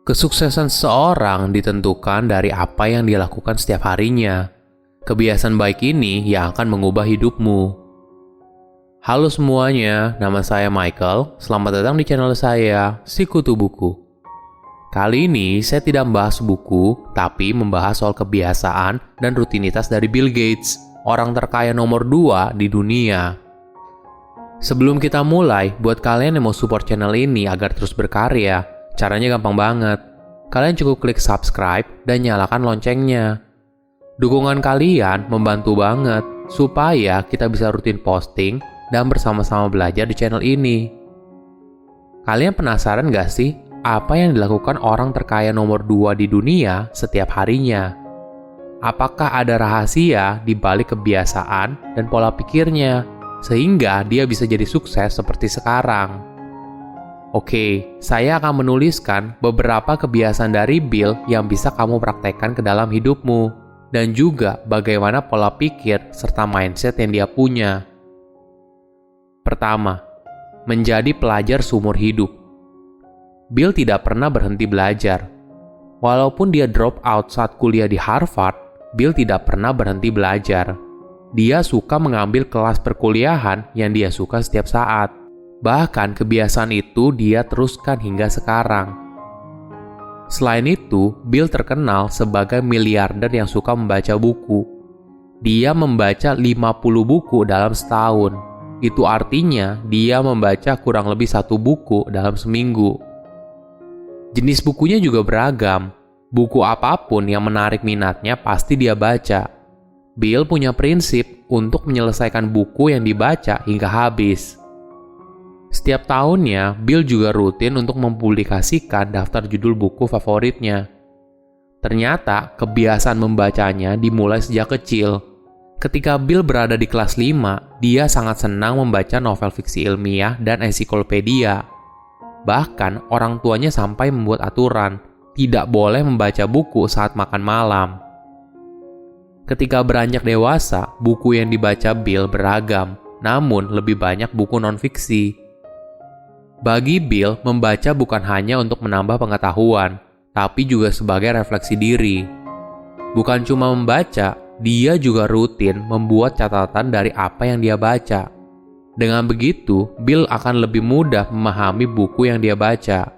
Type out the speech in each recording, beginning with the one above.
Kesuksesan seseorang ditentukan dari apa yang dia lakukan setiap harinya. Kebiasaan baik ini yang akan mengubah hidupmu. Halo semuanya, nama saya Michael. Selamat datang di channel saya, Sikutu Buku. Kali ini saya tidak membahas buku, tapi membahas soal kebiasaan dan rutinitas dari Bill Gates, orang terkaya nomor 2 di dunia. Sebelum kita mulai, buat kalian yang mau support channel ini agar terus berkarya, caranya gampang banget. Kalian cukup klik subscribe dan nyalakan loncengnya. Dukungan kalian membantu banget supaya kita bisa rutin posting dan bersama-sama belajar di channel ini. Kalian penasaran gak sih apa yang dilakukan orang terkaya nomor 2 di dunia setiap harinya? Apakah ada rahasia di balik kebiasaan dan pola pikirnya sehingga dia bisa jadi sukses seperti sekarang? Oke, saya akan menuliskan beberapa kebiasaan dari Bill yang bisa kamu praktekkan ke dalam hidupmu, dan juga bagaimana pola pikir serta mindset yang dia punya. Pertama, menjadi pelajar seumur hidup. Bill tidak pernah berhenti belajar. Walaupun dia drop out saat kuliah di Harvard, Bill tidak pernah berhenti belajar. Dia suka mengambil kelas perkuliahan yang dia suka setiap saat. Bahkan kebiasaan itu dia teruskan hingga sekarang. Selain itu, Bill terkenal sebagai miliarder yang suka membaca buku. Dia membaca 50 buku dalam setahun. Itu artinya dia membaca kurang lebih 1 buku dalam seminggu. Jenis bukunya juga beragam. Buku apapun yang menarik minatnya pasti dia baca. Bill punya prinsip untuk menyelesaikan buku yang dibaca hingga habis. Setiap tahunnya, Bill juga rutin untuk mempublikasikan daftar judul buku favoritnya. Ternyata, kebiasaan membacanya dimulai sejak kecil. Ketika Bill berada di kelas 5, dia sangat senang membaca novel fiksi ilmiah dan ensiklopedia. Bahkan, orang tuanya sampai membuat aturan, tidak boleh membaca buku saat makan malam. Ketika beranjak dewasa, buku yang dibaca Bill beragam, namun lebih banyak buku non-fiksi. Bagi Bill, membaca bukan hanya untuk menambah pengetahuan, tapi juga sebagai refleksi diri. Bukan cuma membaca, dia juga rutin membuat catatan dari apa yang dia baca. Dengan begitu, Bill akan lebih mudah memahami buku yang dia baca.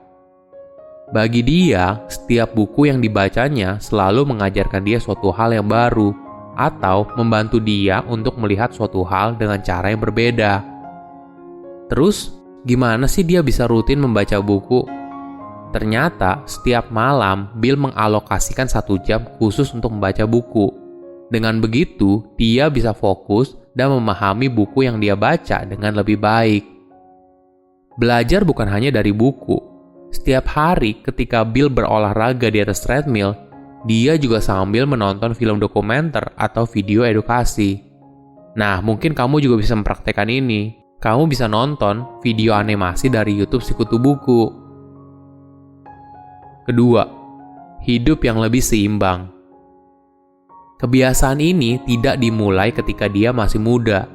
Bagi dia, setiap buku yang dibacanya selalu mengajarkan dia suatu hal yang baru, atau membantu dia untuk melihat suatu hal dengan cara yang berbeda. Terus, gimana sih dia bisa rutin membaca buku? Ternyata, setiap malam Bill mengalokasikan 1 jam khusus untuk membaca buku. Dengan begitu, dia bisa fokus dan memahami buku yang dia baca dengan lebih baik. Belajar bukan hanya dari buku. Setiap hari ketika Bill berolahraga di atas treadmill, dia juga sambil menonton film dokumenter atau video edukasi. Nah, mungkin kamu juga bisa mempraktekkan ini. Kamu bisa nonton video animasi dari YouTube Sikutu Buku. Kedua, hidup yang lebih seimbang. Kebiasaan ini tidak dimulai ketika dia masih muda.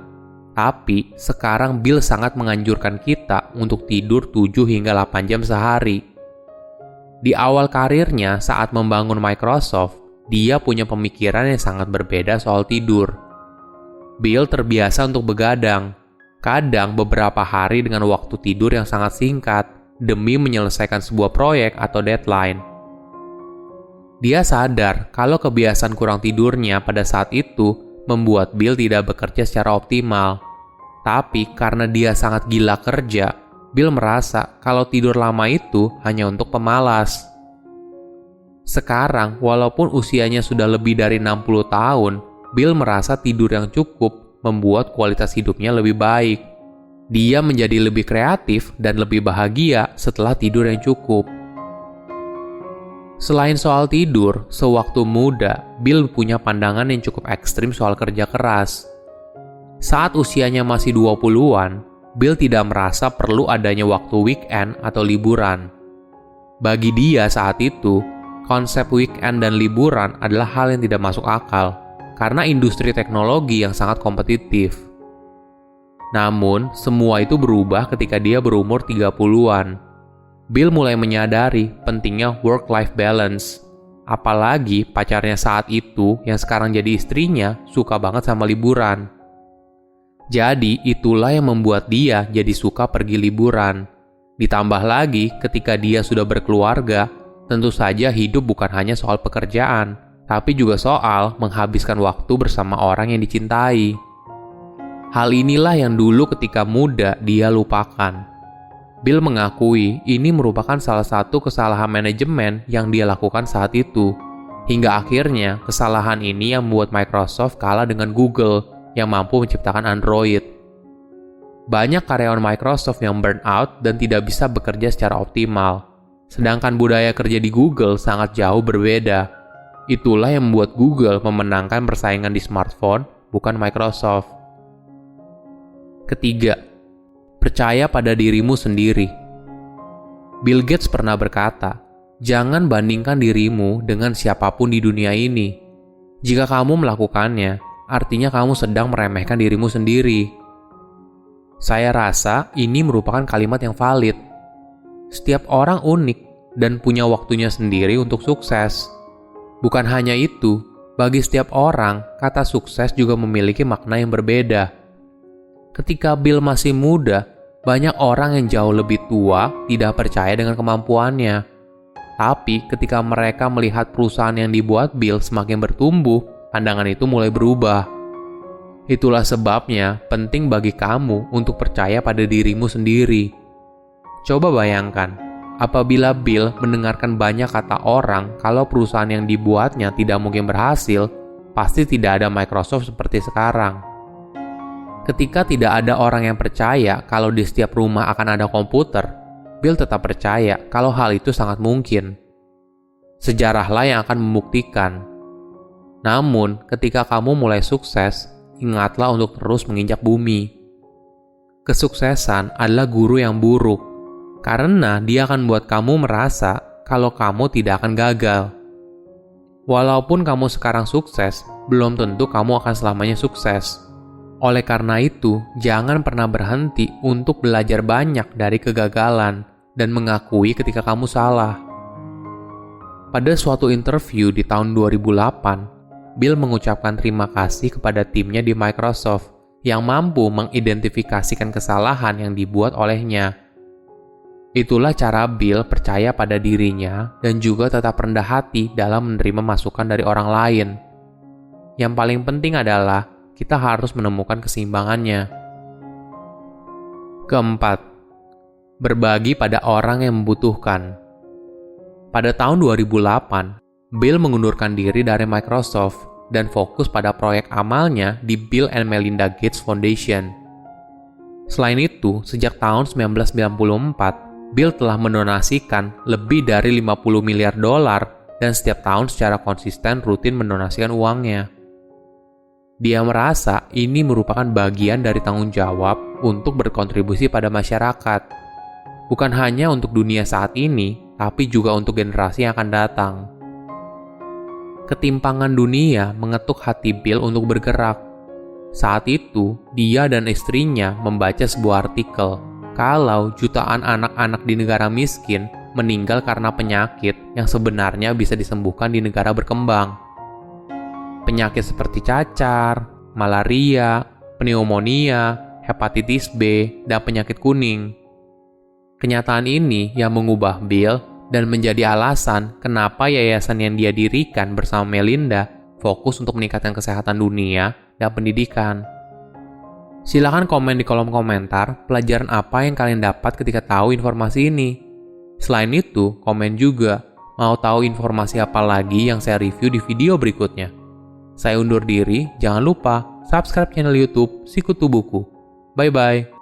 Tapi, sekarang Bill sangat menganjurkan kita untuk tidur 7 hingga 8 jam sehari. Di awal karirnya saat membangun Microsoft, dia punya pemikiran yang sangat berbeda soal tidur. Bill terbiasa untuk begadang. Kadang beberapa hari dengan waktu tidur yang sangat singkat demi menyelesaikan sebuah proyek atau deadline. Dia sadar kalau kebiasaan kurang tidurnya pada saat itu membuat Bill tidak bekerja secara optimal. Tapi karena dia sangat gila kerja, Bill merasa kalau tidur lama itu hanya untuk pemalas. Sekarang, walaupun usianya sudah lebih dari 60 tahun, Bill merasa tidur yang cukup membuat kualitas hidupnya lebih baik. Dia menjadi lebih kreatif dan lebih bahagia setelah tidur yang cukup. Selain soal tidur, sewaktu muda, Bill punya pandangan yang cukup ekstrim soal kerja keras. Saat usianya masih 20-an, Bill tidak merasa perlu adanya waktu weekend atau liburan. Bagi dia saat itu, konsep weekend dan liburan adalah hal yang tidak masuk akal, karena industri teknologi yang sangat kompetitif. Namun, semua itu berubah ketika dia berumur 30-an. Bill mulai menyadari pentingnya work-life balance. Apalagi pacarnya saat itu yang sekarang jadi istrinya suka banget sama liburan. Jadi itulah yang membuat dia jadi suka pergi liburan. Ditambah lagi ketika dia sudah berkeluarga, tentu saja hidup bukan hanya soal pekerjaan, tapi juga soal menghabiskan waktu bersama orang yang dicintai. Hal inilah yang dulu ketika muda dia lupakan. Bill mengakui ini merupakan salah satu kesalahan manajemen yang dia lakukan saat itu. Hingga akhirnya kesalahan ini yang membuat Microsoft kalah dengan Google yang mampu menciptakan Android. Banyak karyawan Microsoft yang burn out dan tidak bisa bekerja secara optimal. Sedangkan budaya kerja di Google sangat jauh berbeda. Itulah yang membuat Google memenangkan persaingan di smartphone, bukan Microsoft. Ketiga, percaya pada dirimu sendiri. Bill Gates pernah berkata, "Jangan bandingkan dirimu dengan siapapun di dunia ini. Jika kamu melakukannya, artinya kamu sedang meremehkan dirimu sendiri." Saya rasa ini merupakan kalimat yang valid. Setiap orang unik dan punya waktunya sendiri untuk sukses. Bukan hanya itu, bagi setiap orang, kata sukses juga memiliki makna yang berbeda. Ketika Bill masih muda, banyak orang yang jauh lebih tua tidak percaya dengan kemampuannya. Tapi ketika mereka melihat perusahaan yang dibuat Bill semakin bertumbuh, pandangan itu mulai berubah. Itulah sebabnya penting bagi kamu untuk percaya pada dirimu sendiri. Coba bayangkan, apabila Bill mendengarkan banyak kata orang kalau perusahaan yang dibuatnya tidak mungkin berhasil, pasti tidak ada Microsoft seperti sekarang. Ketika tidak ada orang yang percaya kalau di setiap rumah akan ada komputer, Bill tetap percaya kalau hal itu sangat mungkin. Sejarahlah yang akan membuktikan. Namun, ketika kamu mulai sukses, ingatlah untuk terus menginjak bumi. Kesuksesan adalah guru yang buruk, karena dia akan membuat kamu merasa kalau kamu tidak akan gagal. Walaupun kamu sekarang sukses, belum tentu kamu akan selamanya sukses. Oleh karena itu, jangan pernah berhenti untuk belajar banyak dari kegagalan dan mengakui ketika kamu salah. Pada suatu interview di tahun 2008, Bill mengucapkan terima kasih kepada timnya di Microsoft yang mampu mengidentifikasikan kesalahan yang dibuat olehnya. Itulah cara Bill percaya pada dirinya dan juga tetap rendah hati dalam menerima masukan dari orang lain. Yang paling penting adalah kita harus menemukan keseimbangannya. Keempat, berbagi pada orang yang membutuhkan. Pada tahun 2008, Bill mengundurkan diri dari Microsoft dan fokus pada proyek amalnya di Bill and Melinda Gates Foundation. Selain itu, sejak tahun 1994, Bill telah mendonasikan lebih dari 50 miliar dolar dan setiap tahun secara konsisten rutin mendonasikan uangnya. Dia merasa ini merupakan bagian dari tanggung jawab untuk berkontribusi pada masyarakat. Bukan hanya untuk dunia saat ini, tapi juga untuk generasi yang akan datang. Ketimpangan dunia mengetuk hati Bill untuk bergerak. Saat itu, dia dan istrinya membaca sebuah artikel kalau jutaan anak-anak di negara miskin meninggal karena penyakit yang sebenarnya bisa disembuhkan di negara berkembang. Penyakit seperti cacar, malaria, pneumonia, hepatitis B, dan penyakit kuning. Kenyataan ini yang mengubah Bill dan menjadi alasan kenapa yayasan yang dia dirikan bersama Melinda fokus untuk meningkatkan kesehatan dunia dan pendidikan. Silakan komen di kolom komentar pelajaran apa yang kalian dapat ketika tahu informasi ini. Selain itu, komen juga mau tahu informasi apa lagi yang saya review di video berikutnya. Saya undur diri, jangan lupa subscribe channel YouTube Sikutu Buku. Bye-bye.